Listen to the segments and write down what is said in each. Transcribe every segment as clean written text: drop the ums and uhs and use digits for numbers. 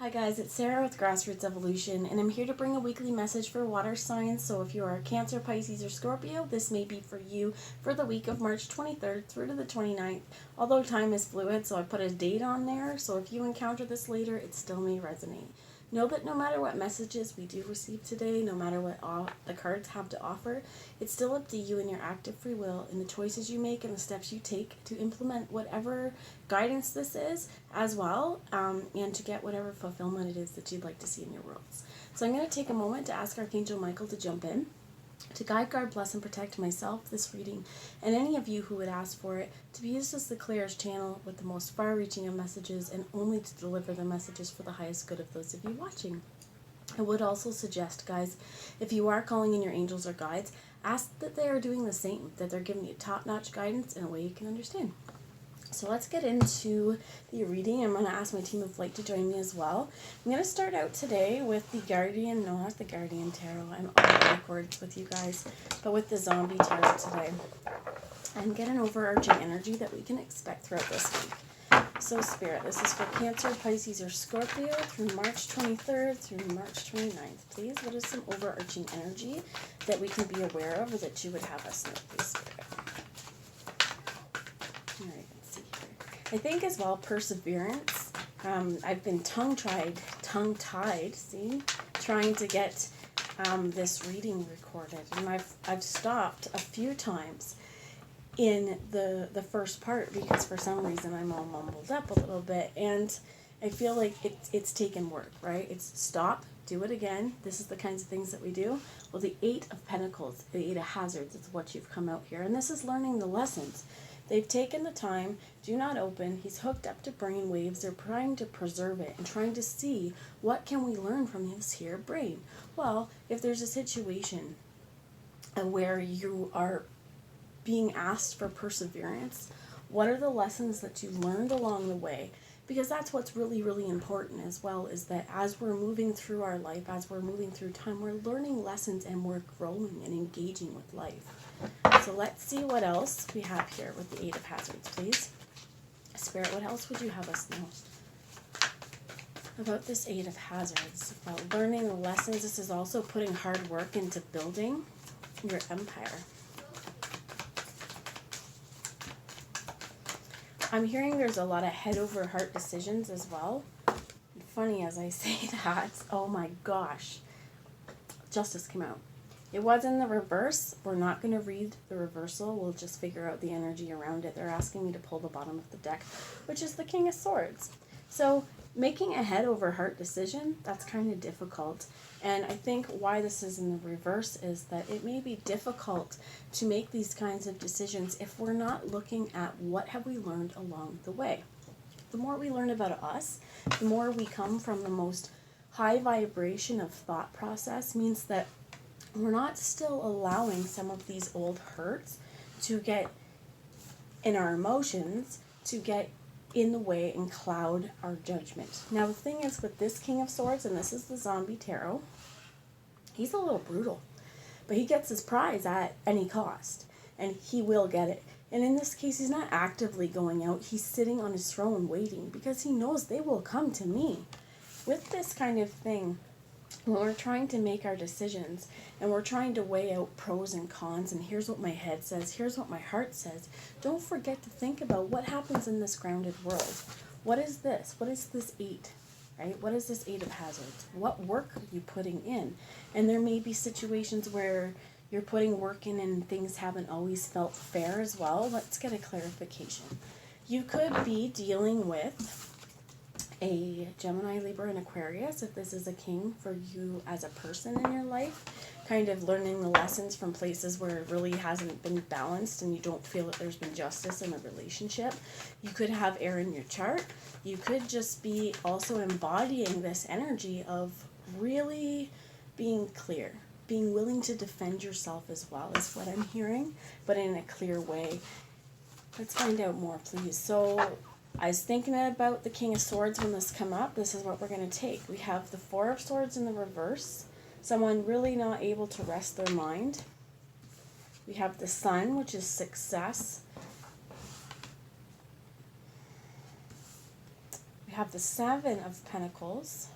Hi guys, it's Sarah with Grassroots Evolution, and I'm here to bring a weekly message for water signs. So if you are Cancer, Pisces, or Scorpio, this may be for you for the week of March 23rd through to the 29th. Although time is fluid, so I put a date on there, so if you encounter this later, it still may resonate. Know that no matter what messages we do receive today, no matter what all the cards have to offer, it's still up to you and your active free will and the choices you make and the steps you take to implement whatever guidance this is as well, and to get whatever fulfillment it is that you'd like to see in your worlds. So I'm going to take a moment to ask Archangel Michael to jump in, to guide, guard, bless, and protect myself, this reading, and any of you who would ask for it, to be used as the clearest channel with the most far-reaching of messages, and only to deliver the messages for the highest good of those of you watching. I would also suggest, guys, if you are calling in your angels or guides, ask that they are doing the same, that they're giving you top-notch guidance in a way you can understand. So let's get into the reading. I'm going to ask my team of light to join me as well. I'm going to start out today with the Guardian, no, not the Guardian Tarot. I'm all backwards with you guys, but with the Zombie Tarot today. And get an overarching energy that we can expect throughout this week. So Spirit, this is for Cancer, Pisces, or Scorpio through March 23rd through March 29th. Please, what is some overarching energy that we can be aware of or that you would have us know, please, Spirit? All right. I think as well, Perseverance. I've been tongue-tied, trying to get this reading recorded. And I've stopped a few times in the first part because for some reason I'm all mumbled up a little bit. And I feel like it's taken work, right? It's stop, do it again. This is the kinds of things that we do. Well, the Eight of Pentacles, the Eight of Hazards is what you've come out here. And this is learning the lessons. They've taken the time, do not open. He's hooked up to brain waves. They're trying to preserve it and trying to see what can we learn from his here brain. Well, if there's a situation where you are being asked for perseverance, what are the lessons that you learned along the way? Because that's what's really, really important as well, is that as we're moving through our life, as we're moving through time, we're learning lessons and we're growing and engaging with life. So let's see what else we have here with the Eight of Hazards, please. Spirit, what else would you have us know about this Eight of Hazards? About learning the lessons. This is also putting hard work into building your empire. I'm hearing there's a lot of head over heart decisions as well. Funny as I say that, oh my gosh, Justice came out. It was in the reverse. We're not going to read the reversal. We'll just figure out the energy around it. They're asking me to pull the bottom of the deck, which is the King of Swords. So making a head over heart decision, that's kind of difficult. And I think why this is in the reverse is that it may be difficult to make these kinds of decisions if we're not looking at what have we learned along the way. The more we learn about us, the more we come from the most high vibration of thought process, means that we're not still allowing some of these old hurts to get in our emotions, to get in the way and cloud our judgment. Now the thing is with this King of Swords, and this is the Zombie Tarot, he's a little brutal, but he gets his prize at any cost, and he will get it. And in this case, he's not actively going out, he's sitting on his throne waiting, because he knows they will come to me. With this kind of thing, when we're trying to make our decisions and we're trying to weigh out pros and cons, and here's what my head says, here's what my heart says, don't forget to think about what happens in this grounded world. What is this? What is this Eight? Right? What is this Eight of Hazards? What work are you putting in? And there may be situations where you're putting work in and things haven't always felt fair as well. Let's get a clarification. You could be dealing with a Gemini, Libra, and Aquarius, if this is a king for you as a person in your life, kind of learning the lessons from places where it really hasn't been balanced and you don't feel that there's been justice in a relationship. You could have air in your chart. You could just be also embodying this energy of really being clear, being willing to defend yourself as well, is what I'm hearing, but in a clear way. Let's find out more, please. So I was thinking about the King of Swords when this come up. This is what we're going to take. We have the Four of Swords in the reverse. Someone really not able to rest their mind. We have the Sun, which is success. We We have the Seven of Pentacles,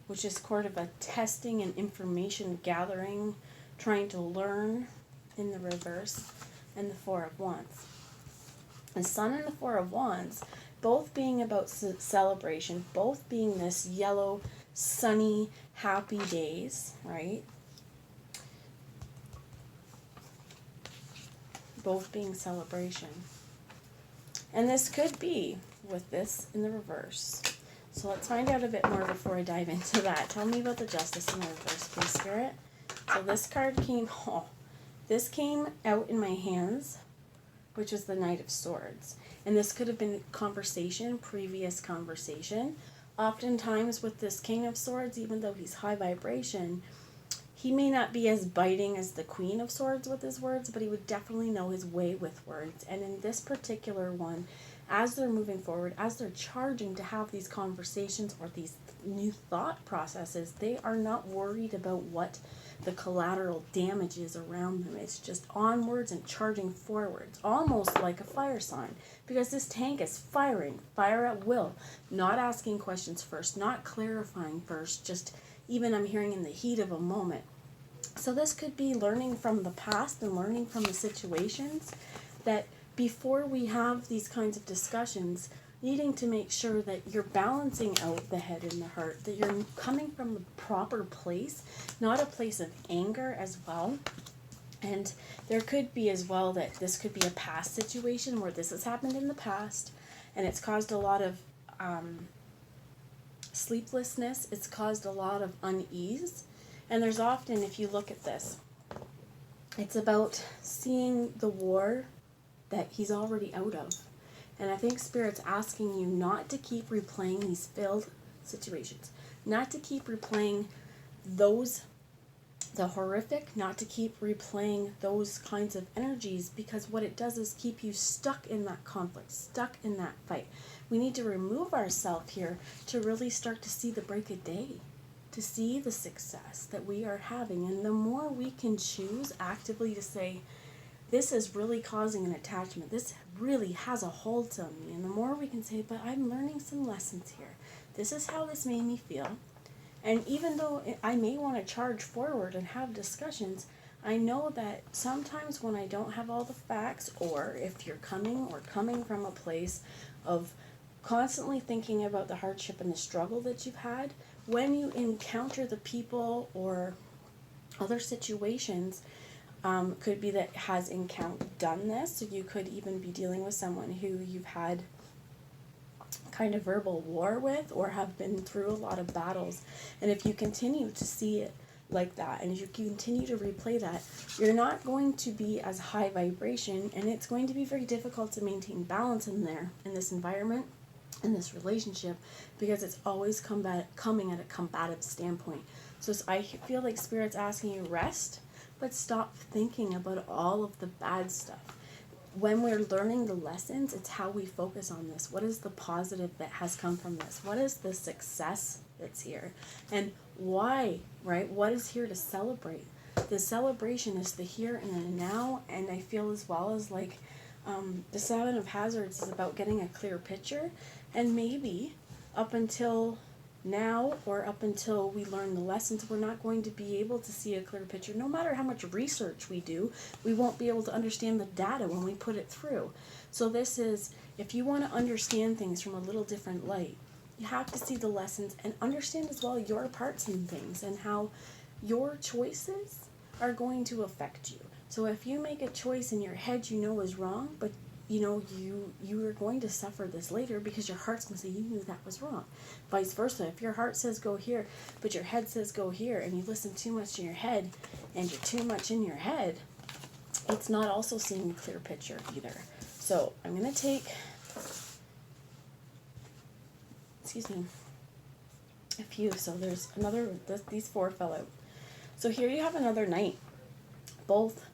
which is sort of a testing and information gathering, trying to learn in the reverse, and the Four of Wands. The Sun and the Four of Wands, both being about celebration, both being this yellow, sunny, happy days, right? Both being celebration. And this could be with this in the reverse. So let's find out a bit more before I dive into that. Tell me about the Justice in the reverse, please, Spirit. So this card came, this came out in my hands, which is the Knight of Swords. And this could have been conversation, previous conversation. Oftentimes with this King of Swords, even though he's high vibration, he may not be as biting as the Queen of Swords with his words, but he would definitely know his way with words. And in this particular one, as they're moving forward, as they're charging to have these conversations or these new thought processes, they are not worried about what the collateral damage is around them. It's just onwards and charging forwards, almost like a fire sign, because this tank is firing, fire at will, not asking questions first, not clarifying first, just even I'm hearing in the heat of a moment. So this could be learning from the past and learning from the situations, that before we have these kinds of discussions, needing to make sure that you're balancing out the head and the heart, that you're coming from the proper place, not a place of anger as well. And there could be as well that this could be a past situation where this has happened in the past and it's caused a lot of sleeplessness, it's caused a lot of unease. And there's often, if you look at this, it's about seeing the war that he's already out of. And I think Spirit's asking you not to keep replaying these failed situations, not to keep replaying those, the horrific, not to keep replaying those kinds of energies, because what it does is keep you stuck in that conflict, stuck in that fight. We need to remove ourselves here to really start to see the break of day, to see the success that we are having. And the more we can choose actively to say, this is really causing an attachment, this really has a hold on me, and the more we can say, but I'm learning some lessons here. This is how this made me feel. And even though I may want to charge forward and have discussions, I know that sometimes when I don't have all the facts, or if you're coming from a place of constantly thinking about the hardship and the struggle that you've had, when you encounter the people or other situations, could be that has done this. So you could even be dealing with someone who you've had kind of verbal war with, or have been through a lot of battles. And if you continue to see it like that, and if you continue to replay that, you're not going to be as high vibration, and it's going to be very difficult to maintain balance in this environment, in this relationship, because it's always coming at a combative standpoint. So I feel like Spirit's asking you rest, but stop thinking about all of the bad stuff. When we're learning the lessons, it's how we focus on this. What is the positive that has come from this? What is the success that's here? And why, right? What is here to celebrate? The celebration is the here and the now, and I feel as well as like the Seven of Hazards is about getting a clear picture, and maybe up until now, or up until we learn the lessons, we're not going to be able to see a clear picture. No matter how much research we do, we won't be able to understand the data when we put it through. So this is, if you want to understand things from a little different light, you have to see the lessons and understand as well your parts in things and how your choices are going to affect you. So if you make a choice in your head you know is wrong, but you are going to suffer this later because your heart's going to say you knew that was wrong. Vice versa, if your heart says go here, but your head says go here, and you listen too much to your head, and you're too much in your head, it's not also seeing a clear picture either. So I'm going to take, a few. So there's another, these four fell out. So here you have another knight, both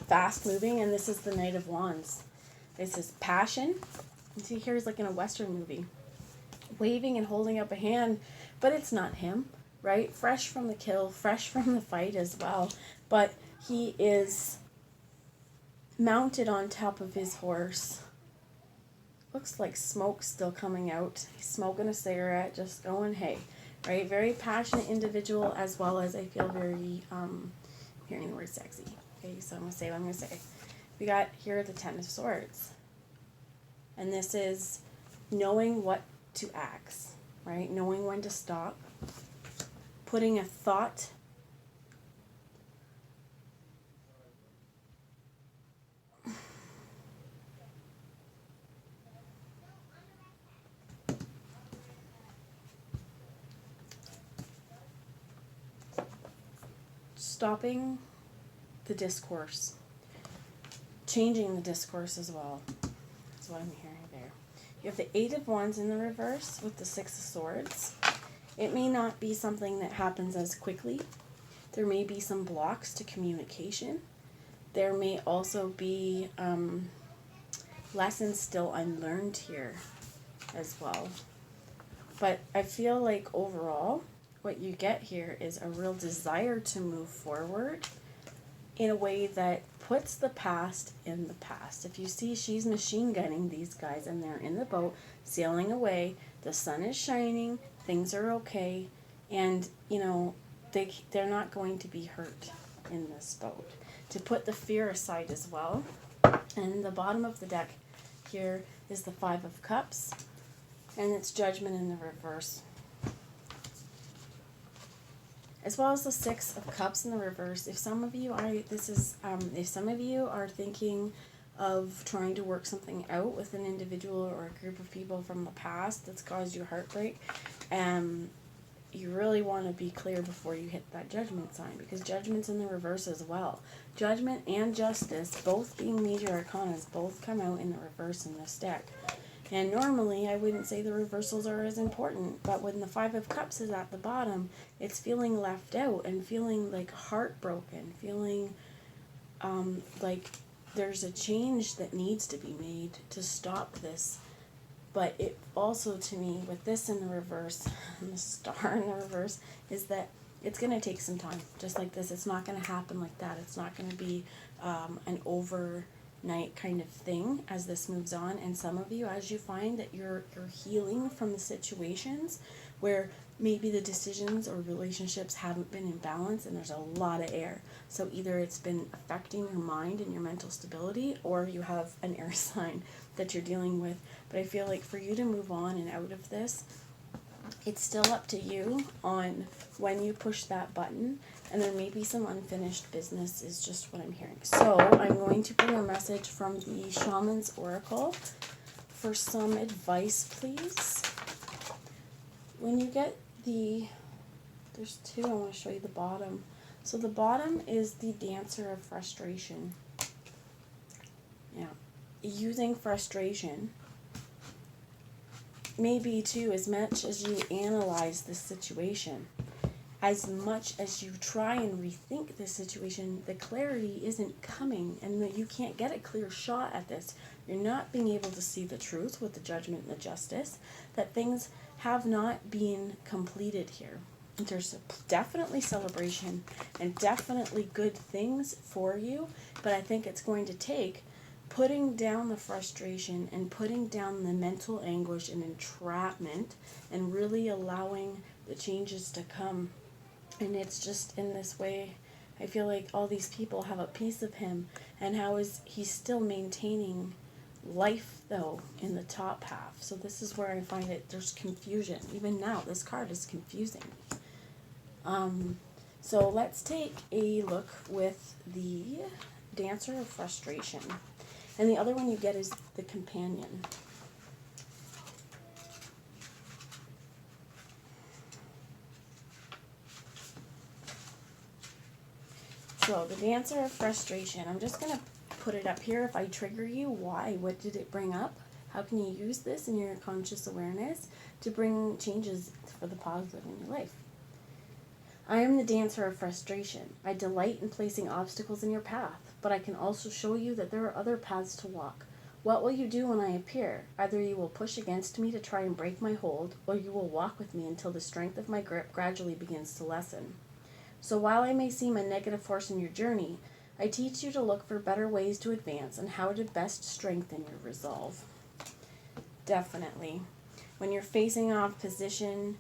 fast moving, and this is the Knight of Wands. This is passion. You see here he's like in a Western movie, waving and holding up a hand, but it's not him, right? Fresh from the kill, fresh from the fight as well, but he is mounted on top of his horse, looks like smoke still coming out. He's smoking a cigarette, just going, hey, right? Very passionate individual, as well as I feel very, I'm hearing the word sexy. Okay, so I'm going to say what I'm going to say. We got here the Ten of Swords. And this is knowing what to axe, right? Knowing when to stop. Putting a thought. Stopping the discourse. Changing the discourse as well. That's what I'm hearing there. You have the Eight of Wands in the reverse with the Six of Swords. It may not be something that happens as quickly. There may be some blocks to communication. There may also be lessons still unlearned here as well. But I feel like overall, what you get here is a real desire to move forward in a way that puts the past in the past. If you see, she's machine gunning these guys and they're in the boat, sailing away. The sun is shining, things are okay, and, you know, they're not going to be hurt in this boat. To put the fear aside as well. And the bottom of the deck here is the Five of Cups, and it's Judgment in the reverse. As well as the Six of Cups in the reverse. If some of you are thinking of trying to work something out with an individual or a group of people from the past that's caused you heartbreak, you really want to be clear before you hit that Judgment sign, because Judgment's in the reverse as well. Judgment and Justice, both being major arcanas, both come out in the reverse in this deck. And normally, I wouldn't say the reversals are as important, but when the Five of Cups is at the bottom, it's feeling left out and feeling like heartbroken, feeling like there's a change that needs to be made to stop this. But it also, to me, with this in the reverse, and the Star in the reverse, is that it's going to take some time. Just like this, it's not going to happen like that. It's not going to be an overnight kind of thing as this moves on. And some of you, as you find that you're healing from the situations where maybe the decisions or relationships haven't been in balance and there's a lot of air. So either it's been affecting your mind and your mental stability, or you have an air sign that you're dealing with. But I feel like for you to move on and out of this, it's still up to you on when you push that button, and there may be some unfinished business is just what I'm hearing. So I'm going to bring a message from the Shaman's Oracle for some advice, please. When you get there's two, I want to show you the bottom. So the bottom is the Dancer of Frustration. Yeah. Using frustration, maybe too, as much as you analyze this situation, as much as you try and rethink this situation, the clarity isn't coming, and you can't get a clear shot at this. You're not being able to see the truth with the Judgment and the Justice, that things have not been completed here. There's definitely celebration and definitely good things for you, but I think it's going to take putting down the frustration and putting down the mental anguish and entrapment and really allowing the changes to come. And it's just in this way, I feel like all these people have a piece of him, and how is he still maintaining life though in the top half. So this is where I find it, there's confusion. Even now, this card is confusing. So let's take a look with the Dancer of Frustration. And the other one you get is the Companion. So the Dancer of Frustration, I'm just going to put it up here. If I trigger you, why? What did it bring up? How can you use this in your conscious awareness to bring changes for the positive in your life? I am the Dancer of Frustration. I delight in placing obstacles in your path, but I can also show you that there are other paths to walk. What will you do when I appear? Either you will push against me to try and break my hold, or you will walk with me until the strength of my grip gradually begins to lessen. So while I may seem a negative force in your journey, I teach you to look for better ways to advance and how to best strengthen your resolve. Definitely. When you're facing opposition,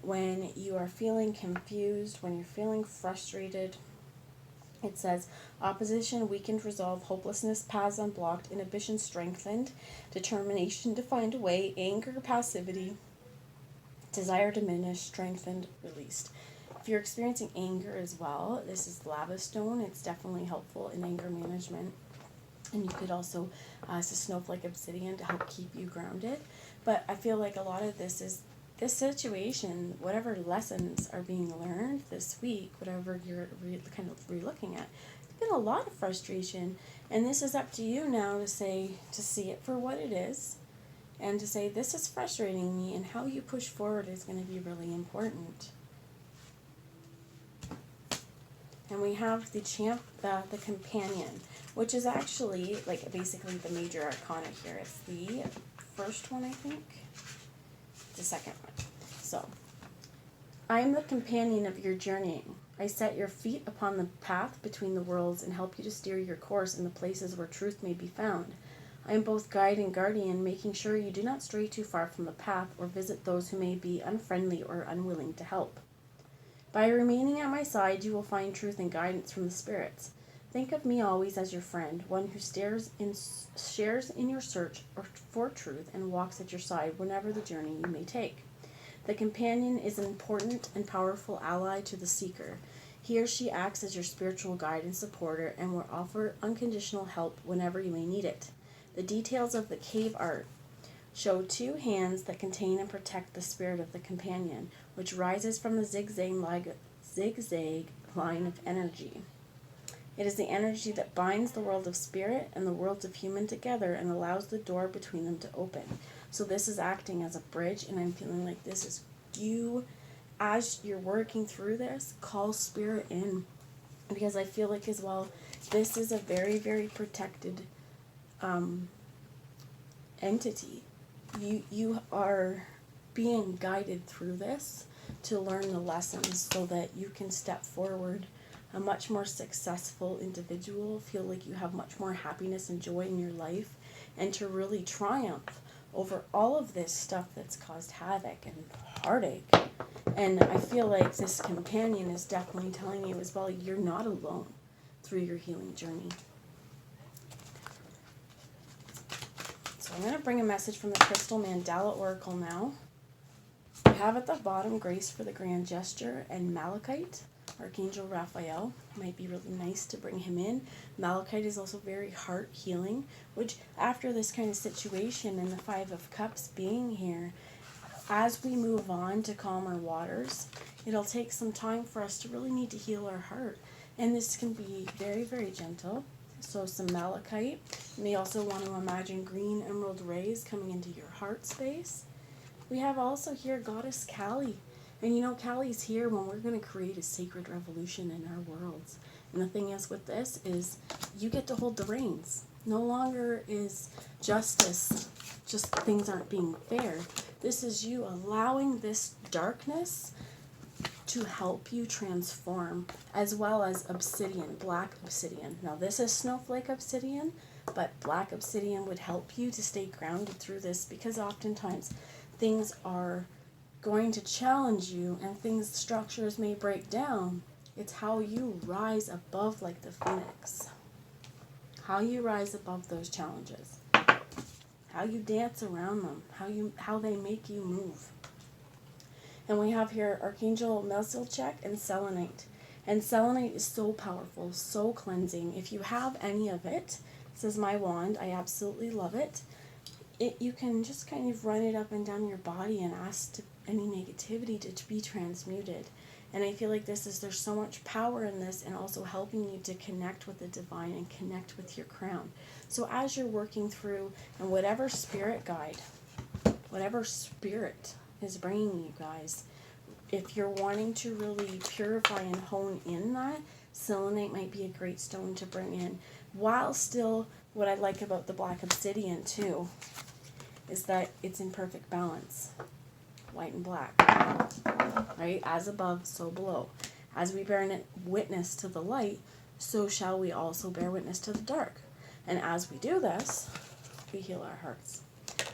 when you are feeling confused, when you're feeling frustrated, it says, opposition weakened resolve, hopelessness paths unblocked, inhibition strengthened, determination to find a way, anger, passivity, desire diminished, strengthened, released. If you're experiencing anger as well, this is lava stone. It's definitely helpful in anger management. And you could also use a snowflake obsidian to help keep you grounded. But I feel like a lot of this is this situation, whatever lessons are being learned this week, whatever you're kind of re-looking at, there's been a lot of frustration. And this is up to you now to see it for what it is. And to say, this is frustrating me, and how you push forward is going to be really important. And we have the companion, which is actually like basically the major arcana here. It's the first one, I think. The second one. So, I am the companion of your journeying. I set your feet upon the path between the worlds and help you to steer your course in the places where truth may be found. I am both guide and guardian, making sure you do not stray too far from the path or visit those who may be unfriendly or unwilling to help. By remaining at my side, you will find truth and guidance from the spirits. Think of me always as your friend, one who shares in your search for truth and walks at your side whenever the journey you may take. The companion is an important and powerful ally to the seeker. He or she acts as your spiritual guide and supporter and will offer unconditional help whenever you may need it. The details of the cave art show two hands that contain and protect the spirit of the companion, which rises from the zigzag line of energy. It is the energy that binds the world of spirit and the worlds of human together and allows the door between them to open. So this is acting as a bridge, and I'm feeling like this is you, as you're working through this, call spirit in. Because I feel like as well, this is a very, very protected entity. You are being guided through this to learn the lessons so that you can step forward a much more successful individual, feel like you have much more happiness and joy in your life, and to really triumph over all of this stuff that's caused havoc and heartache. And I feel like this companion is definitely telling you as well, you're not alone through your healing journey. So I'm going to bring a message from the Crystal Mandala Oracle now. We have at the bottom Grace for the Grand Gesture and Malachite. Archangel Raphael. Might be really nice to bring him in. Malachite is also very heart healing, which after this kind of situation and the Five of Cups being here, as we move on to calmer waters, it'll take some time for us to really need to heal our heart. And this can be very, very gentle. So some malachite. You may also want to imagine green emerald rays coming into your heart space. We have also here Goddess Kali. And you know, Kali's here when we're going to create a sacred revolution in our worlds. And the thing is with this is you get to hold the reins. No longer is justice just things aren't being fair. This is you allowing this darkness to help you transform, as well as obsidian, black obsidian. Now this is snowflake obsidian, but black obsidian would help you to stay grounded through this, because oftentimes things are going to challenge you and structures may break down. It's how you rise above like the phoenix. How you rise above those challenges. How you dance around them. How they make you move. And we have here Archangel Melchizedek and Selenite. And selenite is so powerful, so cleansing. If you have any of it, this is my wand. I absolutely love it. You can just kind of run it up and down your body and ask any negativity to be transmuted. And I feel like there's so much power in this, and also helping you to connect with the divine and connect with your crown. So as you're working through, and whatever spirit guide, whatever spirit is bringing you guys, if you're wanting to really purify and hone in that, selenite might be a great stone to bring in. While still, what I like about the black obsidian too, is that it's in perfect balance. White and black, right? As above, so below. As we bear witness to the light, so shall we also bear witness to the dark. And as we do this, we heal our hearts.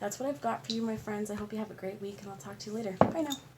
that's what I've got for you, my friends. I hope you have a great week, and I'll talk to you later. Bye now.